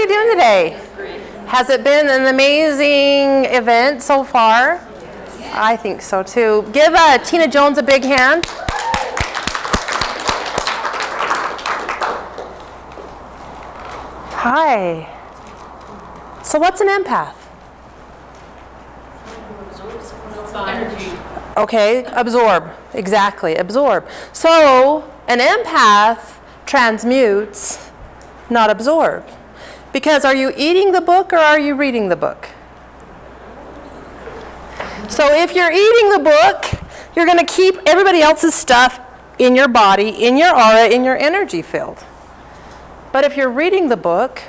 everybody doing today? Has it been an amazing event so far? I think so too. Give Tina Jones a big hand. Hi. So what's an empath? Energy. Okay, absorb. Exactly, absorb. So an empath transmutes, not absorb. Because are you eating the book or are you reading the book? So if you're eating the book, you're going to keep everybody else's stuff in your body, in your aura, in your energy field. But if you're reading the book,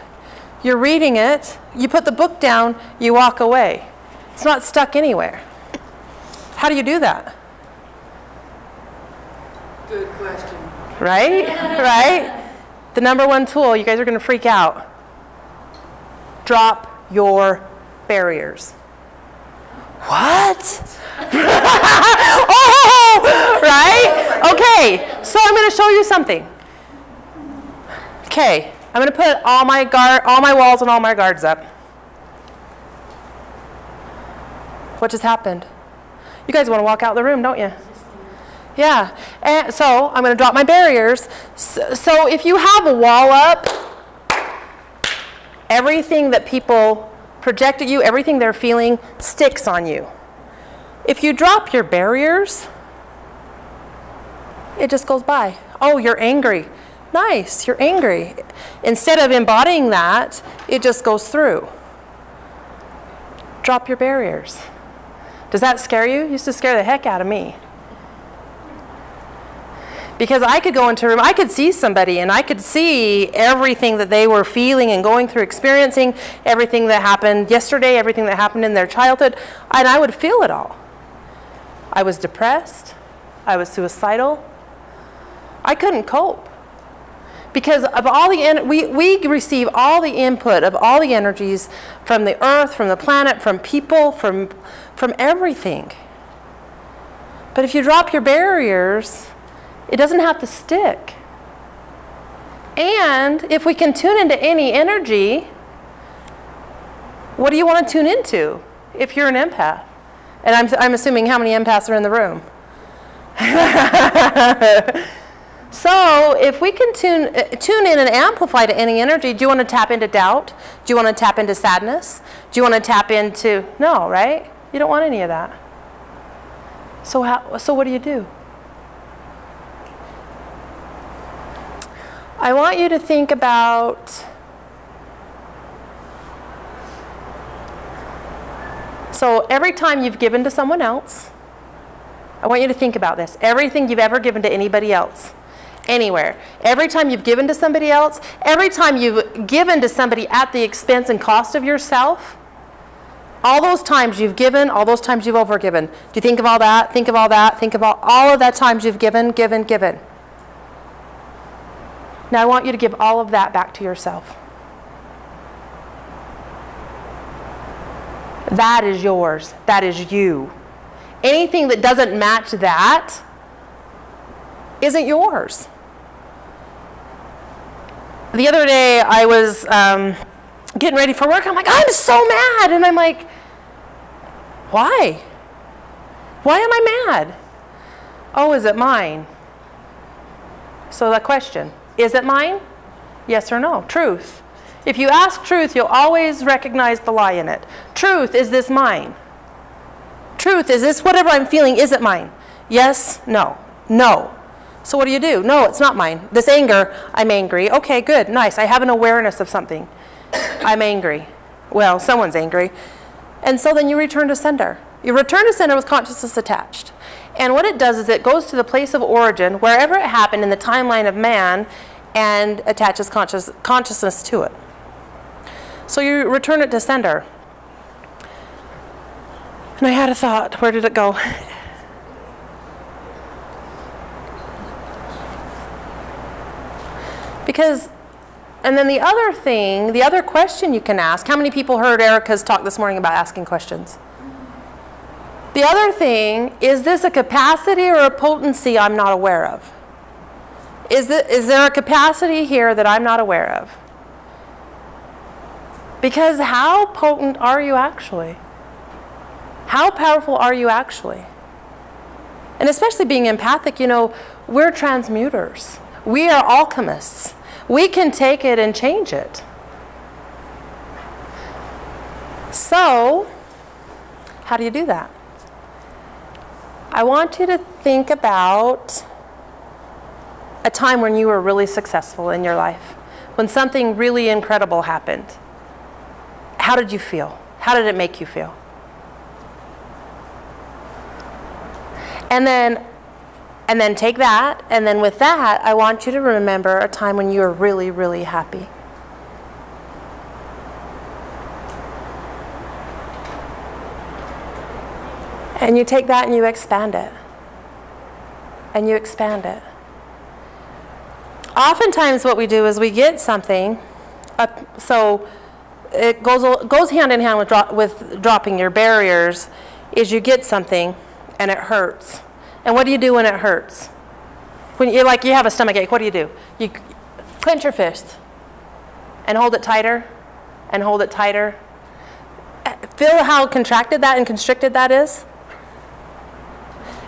you're reading it, you put the book down, you walk away. It's not stuck anywhere. How do you do that? Good question. Right? Right? The #1 tool, you guys are going to freak out. Drop your barriers. What? Oh, right? Okay, so I'm going to show you something. Okay, I'm going to put all my walls and all my guards up. What just happened? You guys want to walk out the room, don't you? Yeah, and so I'm going to drop my barriers. So if you have a wall up, everything that people project at you, everything they're feeling sticks on you. If you drop your barriers, it just goes by. Oh, you're angry. Nice, you're angry. Instead of embodying that, it just goes through. Drop your barriers. Does that scare you? It used to scare the heck out of me. Because I could go into a room, I could see somebody and I could see everything that they were feeling and going through, experiencing, everything that happened yesterday, everything that happened in their childhood, and I would feel it all. I was depressed. I was suicidal. I couldn't cope. Because of all the, we receive all the input of all the energies from the earth, from the planet, from people, from everything. But if you drop your barriers, it doesn't have to stick. And if we can tune into any energy, what do you want to tune into if you're an empath? And I'm assuming how many empaths are in the room? So if we can tune in and amplify to any energy, do you want to tap into doubt? Do you want to tap into sadness? Do you want to tap into, no, right? You don't want any of that. So what do you do? I want you to think about, so every time you've given to someone else, I want you to think about this. Everything you've ever given to anybody else, anywhere. Every time you've given to somebody else, every time you've given to somebody at the expense and cost of yourself, all those times you've given, all those times you've overgiven. Do you think of all that? Think of all that? Think of all of that times you've given, given, given. Now I want you to give all of that back to yourself. That is yours. That is you. Anything that doesn't match that isn't yours. The other day I was getting ready for work. I'm like, I'm so mad. And I'm like, why? Why am I mad? Oh, is it mine? So the question, is it mine? Yes or no? Truth. If you ask truth, you'll always recognize the lie in it. Truth, is this mine? Truth, is this whatever I'm feeling, is it mine? Yes, no, no. So what do? No, it's not mine. This anger, I'm angry. Okay, good, nice. I have an awareness of something. I'm angry. Well, someone's angry. And so then you return to sender. You return to sender with consciousness attached. And what it does is it goes to the place of origin, wherever it happened in the timeline of man, and attaches consciousness to it. So you return it to sender. And I had a thought. Where did it go? Because, and then the other thing, the other question you can ask, how many people heard Erica's talk this morning about asking questions? The other thing, is this a capacity or a potency I'm not aware of? Is there a capacity here that I'm not aware of? Because how potent are you actually? How powerful are you actually? And especially being empathic, you know, we're transmuters. We are alchemists. We can take it and change it. So, how do you do that? I want you to think about a time when you were really successful in your life, when something really incredible happened. How did you feel? How did it make you feel? And then take that, and then with that, I want you to remember a time when you were really, really happy. And you take that and you expand it. And you expand it. Oftentimes what we do is we get something, so it goes hand in hand with dropping your barriers, is you get something and it hurts. And what do you do when it hurts? When you have a stomach ache, what do? You clench your fist and hold it tighter and hold it tighter. Feel how contracted that and constricted that is?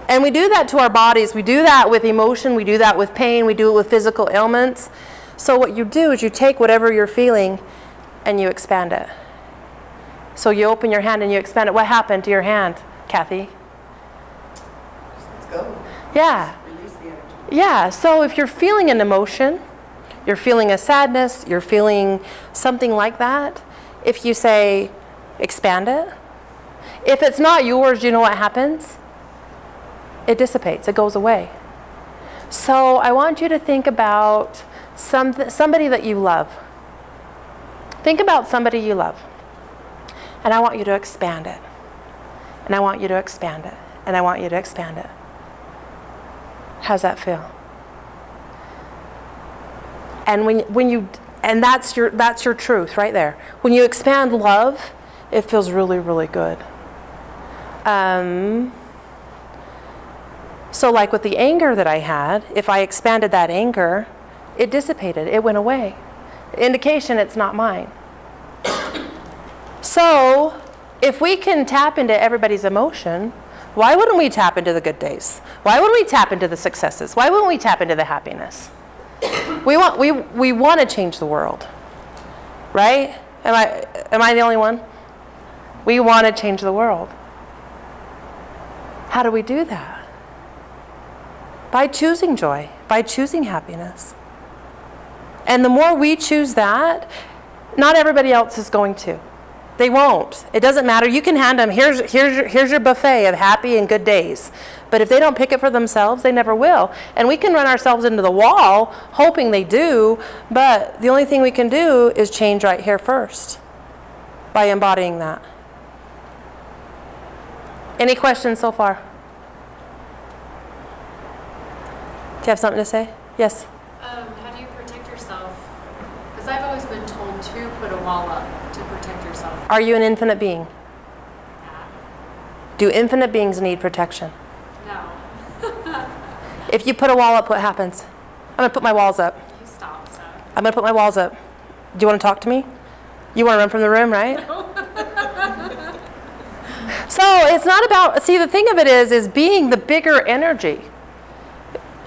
And we do that to our bodies. We do that with emotion. We do that with pain. We do it with physical ailments. So what you do is you take whatever you're feeling and you expand it. So you open your hand and you expand it. What happened to your hand, Kathy? Let's go. Yeah. Release the energy. Yeah. So if you're feeling an emotion, you're feeling a sadness, you're feeling something like that, if you say, expand it. If it's not yours, you know what happens? It dissipates, it goes away. So I want you to think about somebody that you love. Think about somebody you love. And I want you to expand it. And I want you to expand it. And I want you to expand it. How's that feel? And that's your truth right there. When you expand love, it feels really, really good. So like with the anger that I had, if I expanded that anger, it dissipated, it went away. Indication it's not mine. So if we can tap into everybody's emotion, why wouldn't we tap into the good days? Why wouldn't we tap into the successes? Why wouldn't we tap into the happiness? We want to change the world, right? Am I the only one? We want to change the world. How do we do that? By choosing joy, by choosing happiness. And the more we choose that, not everybody else is going to. They won't. It doesn't matter. You can hand them, here's your buffet of happy and good days. But if they don't pick it for themselves, they never will. And we can run ourselves into the wall hoping they do, but the only thing we can do is change right here first by embodying that. Any questions so far? Do you have something to say? Yes? How do you protect yourself? Because I've always been told to put a wall up to protect yourself. Are you an infinite being? Do infinite beings need protection? No. If you put a wall up, what happens? I'm going to put my walls up. You stop stuff. I'm going to put my walls up. Do you want to talk to me? You want to run from the room, right? No. So it's not about, see, the thing of it is being the bigger energy.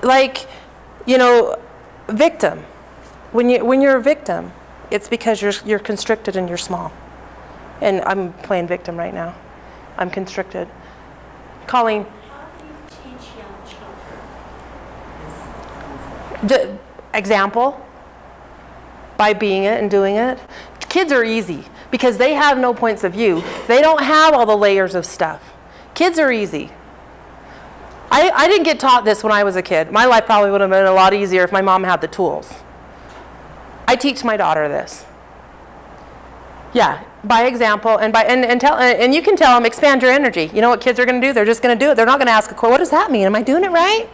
Like, you know, victim. When you're a victim, it's because you're constricted and you're small. And I'm playing victim right now. I'm constricted. Colleen. How do you teach young children? Example. By being it and doing it. Kids are easy because they have no points of view. They don't have all the layers of stuff. Kids are easy. I didn't get taught this when I was a kid. My life probably would have been a lot easier if my mom had the tools. I teach my daughter this. Yeah, by example, and you can tell them, expand your energy. You know what kids are going to do? They're just going to do it. They're not going to ask a question, what does that mean? Am I doing it right?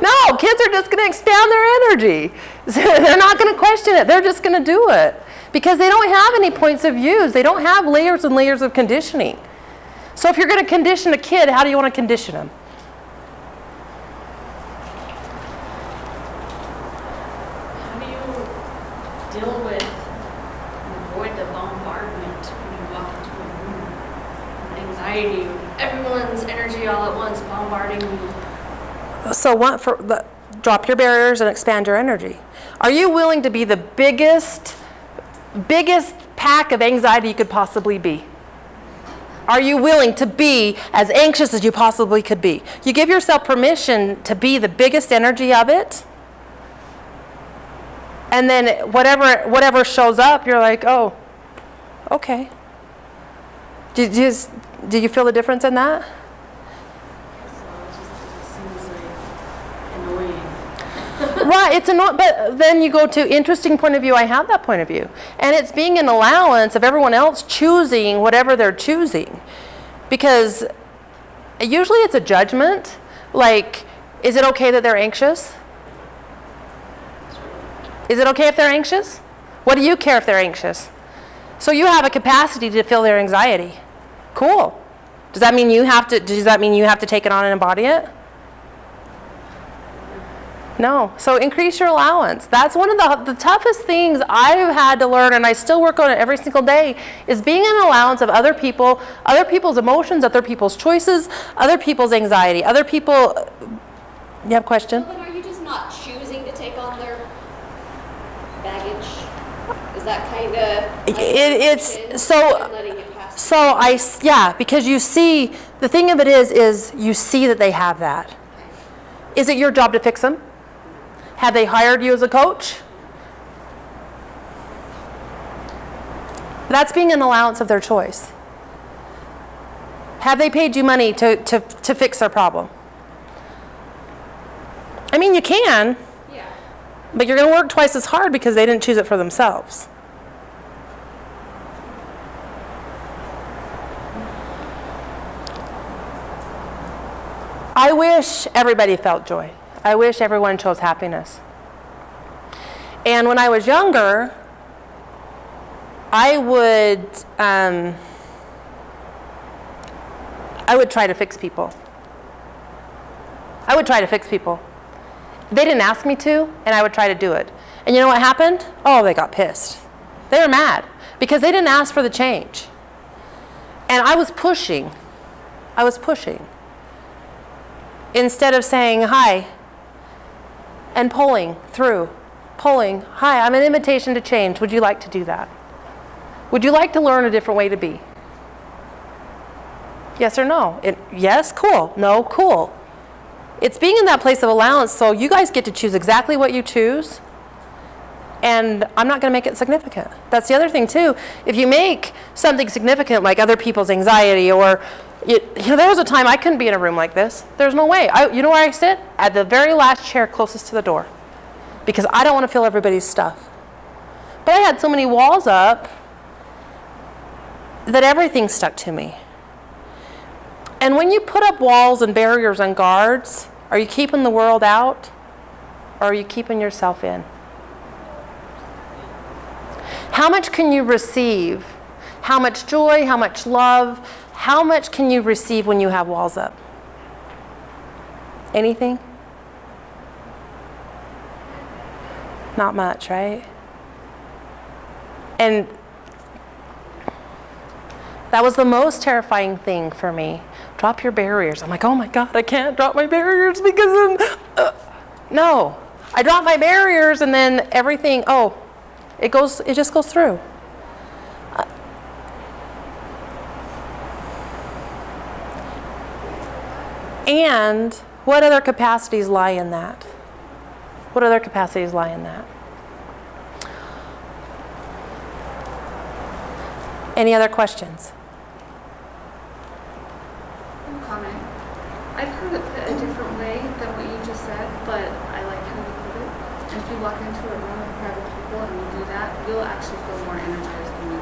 No, kids are just going to expand their energy. They're not going to question it. They're just going to do it. Because they don't have any points of views. They don't have layers and layers of conditioning. So if you're going to condition a kid, how do you want to condition them? How do you deal with anxiety, everyone's energy all at once bombarding you. So drop your barriers and expand your energy. Are you willing to be the biggest pack of anxiety you could possibly be? Are you willing to be as anxious as you possibly could be? You give yourself permission to be the biggest energy of it. And then whatever shows up, you're like, oh, okay. Do you feel the difference in that? Right, it's annoying, but then you go to interesting point of view, I have that point of view. And it's being an allowance of everyone else choosing whatever they're choosing. Because usually it's a judgment, like, is it okay that they're anxious? Is it okay if they're anxious? What do you care if they're anxious? So you have a capacity to feel their anxiety. Cool. Does that mean you have to take it on and embody it? No. So increase your allowance. That's one of the toughest things I've had to learn, and I still work on it every single day, is being an allowance of other people, other people's emotions, other people's choices, other people's anxiety, other people. You have a question? So then are you just not choosing to take on their baggage? Is that kind of it's so yeah, because you see, the thing of it is you see that they have that. Okay. Is it your job to fix them? Have they hired you as a coach? That's being an allowance of their choice. Have they paid you money to fix their problem? I mean, you can, yeah, but you're going to work twice as hard because they didn't choose it for themselves. I wish everybody felt joy. I wish everyone chose happiness. And when I was younger, I would try to fix people. I would try to fix people. They didn't ask me to, and I would try to do it. And you know what happened? Oh, they got pissed. They were mad because they didn't ask for the change. And I was pushing. I was pushing. Instead of saying, hi, and pulling through, pulling, hi, I'm an invitation to change. Would you like to do that? Would you like to learn a different way to be? Yes or no? Yes, cool. No, cool. It's being in that place of allowance, so you guys get to choose exactly what you choose, and I'm not going to make it significant. That's the other thing, too. If you make something significant, like other people's anxiety, or you know, there was a time I couldn't be in a room like this. There's no way. You know where I sit? At the very last chair closest to the door, because I don't want to feel everybody's stuff. But I had so many walls up that everything stuck to me. And when you put up walls and barriers and guards, are you keeping the world out, or are you keeping yourself in? How much can you receive? How much joy, how much love, how much can you receive when you have walls up? Anything? Not much, right? And that was the most terrifying thing for me. Drop your barriers. I'm like, oh my God, I can't drop my barriers because then, no. I drop my barriers and then everything, it just goes through. And what other capacities lie in that? What other capacities lie in that? Any other questions? Comment. I've heard it put a different way than what you just said, but I like how you put it. If you walk into a room of private people and you do that, you'll actually feel more energized when you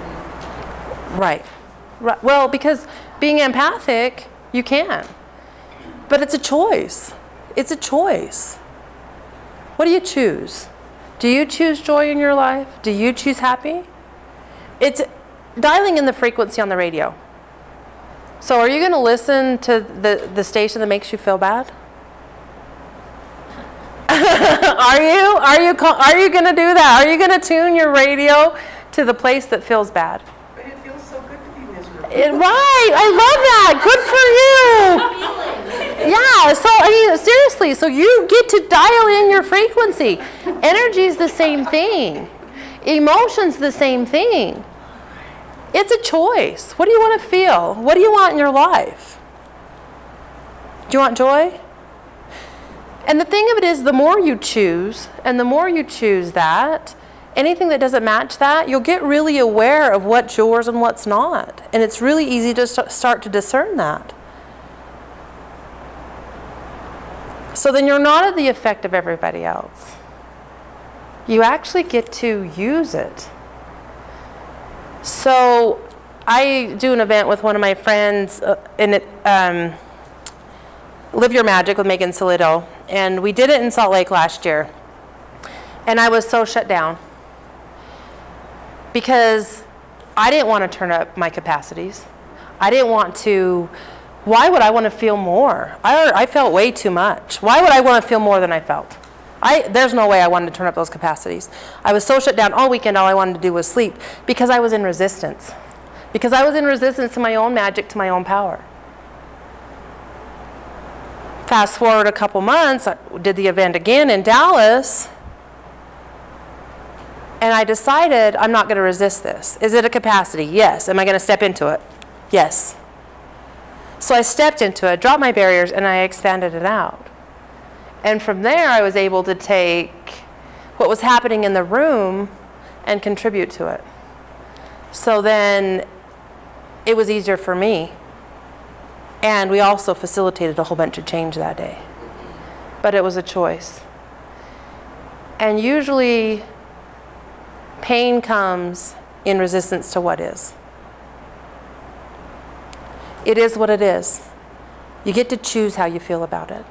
leave. Right. Well, because being empathic, you can. But it's a choice. It's a choice. What do you choose? Do you choose joy in your life? Do you choose happy? It's dialing in the frequency on the radio. So are you going to listen to the station that makes you feel bad? Are you going to do that? Are you going to tune your radio to the place that feels bad? But it feels so good to be miserable. Right, I love that. Good for you. Yeah, so I mean, seriously, so you get to dial in your frequency. Energy is the same thing. Emotion's the same thing. It's a choice. What do you want to feel? What do you want in your life? Do you want joy? And the thing of it is, the more you choose, and the more you choose that, anything that doesn't match that, you'll get really aware of what's yours and what's not. And it's really easy to start to discern that. So then you're not at the effect of everybody else. You actually get to use it. So I do an event with one of my friends, Live Your Magic with Megan Solido. And we did it in Salt Lake last year. And I was so shut down. Because I didn't want to turn up my capacities. I didn't want to, why would I want to feel more? I felt way too much. Why would I want to feel more than I felt? There's no way I wanted to turn up those capacities. I was so shut down all weekend, all I wanted to do was sleep because I was in resistance. Because I was in resistance to my own magic, to my own power. Fast forward a couple months, I did the event again in Dallas. And I decided I'm not going to resist this. Is it a capacity? Yes. Am I going to step into it? Yes. So I stepped into it, dropped my barriers, and I expanded it out. And from there, I was able to take what was happening in the room and contribute to it. So then it was easier for me. And we also facilitated a whole bunch of change that day. But it was a choice. And usually, pain comes in resistance to what is. It is what it is. You get to choose how you feel about it.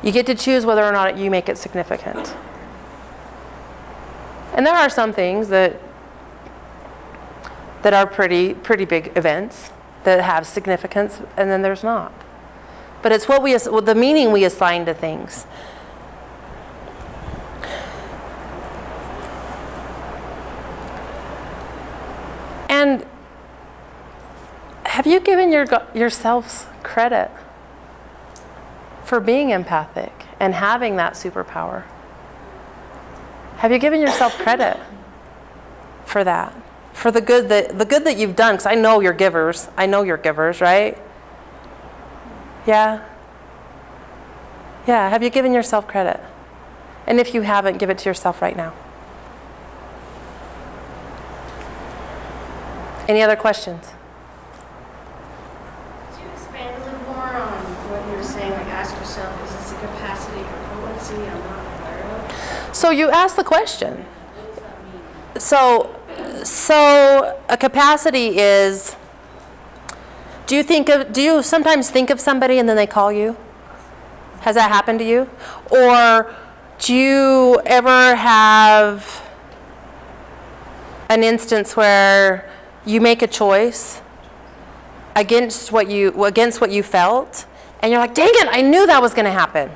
You get to choose whether or not you make it significant. And there are some things that are pretty big events that have significance, and then there's not. But it's what the meaning we assign to things. And have you given yourselves credit for being empathic and having that superpower? Have you given yourself credit for that? For the good that you've done? Because I know you're givers. I know you're givers, right? Yeah? Yeah, have you given yourself credit? And if you haven't, give it to yourself right now. Any other questions? Could you expand a little more on what you were saying? Like, ask yourself, is this a capacity or potency I'm not aware of? So you ask the question. What does that mean? So a capacity is, do you sometimes think of somebody and then they call you? Has that happened to you? Or do you ever have an instance where you make a choice against what you felt, and you're like, dang it, I knew that was going to happen?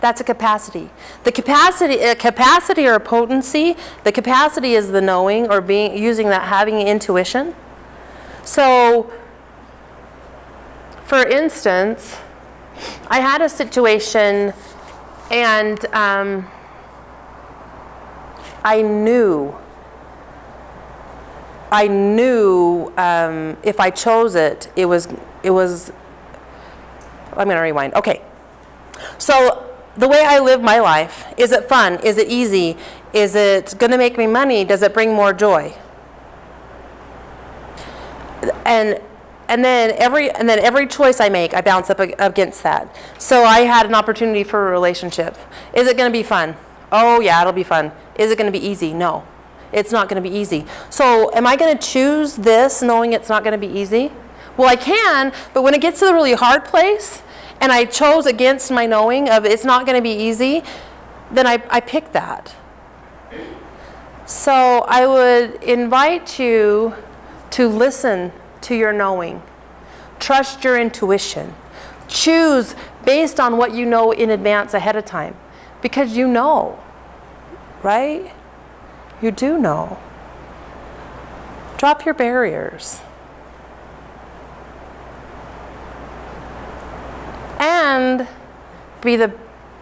That's a capacity. A capacity or a potency, the capacity is the knowing or having intuition. So, for instance, I had a situation and I knew if I chose it, it was, I'm going to rewind. Okay. So the way I live my life, is it fun? Is it easy? Is it going to make me money? Does it bring more joy? And then every choice I make, I bounce up against that. So I had an opportunity for a relationship. Is it going to be fun? Oh yeah, it'll be fun. Is it going to be easy? No, it's not going to be easy. So am I going to choose this knowing it's not going to be easy? Well, I can, but when it gets to the really hard place, and I chose against my knowing of it's not going to be easy, then I pick that. So I would invite you to listen to your knowing. Trust your intuition. Choose based on what you know in advance ahead of time. Because you know, right? You do know. Drop your barriers. And be the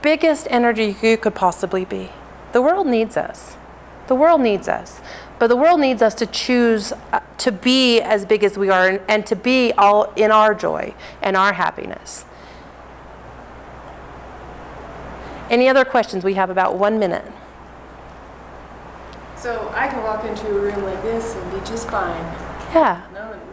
biggest energy you could possibly be. The world needs us. The world needs us. But the world needs us to choose to be as big as we are and to be all in our joy and our happiness. Any other questions? We have about 1 minute. So I can walk into a room like this and be just fine. Yeah.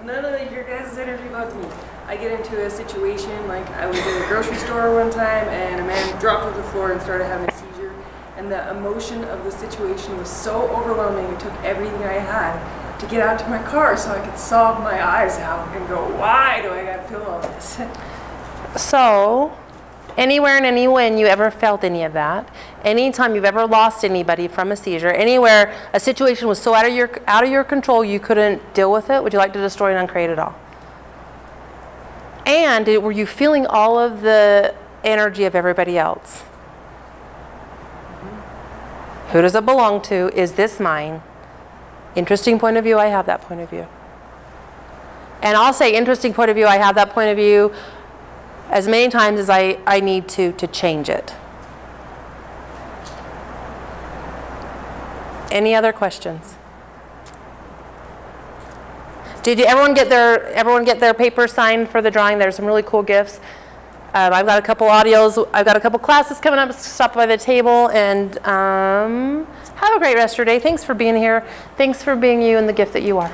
None of your guys' energy bugs me. I get into a situation like I was in a grocery store one time and a man dropped to the floor and started having a seizure. And the emotion of the situation was so overwhelming, it took everything I had to get out to my car so I could sob my eyes out and go, why do I gotta feel all this? So, anywhere and anywhen you ever felt any of that, anytime you've ever lost anybody from a seizure, anywhere a situation was so out of your control you couldn't deal with it, would you like to destroy and uncreate it all? And were you feeling all of the energy of everybody else? Who does it belong to? Is this mine? Interesting point of view, I have that point of view. And I'll say interesting point of view, I have that point of view as many times as I need to change it. Any other questions? Did everyone get their paper signed for the drawing? There's some really cool gifts. I've got a couple audios. I've got a couple classes coming up. Stop by the table and have a great rest of your day. Thanks for being here. Thanks for being you and the gift that you are.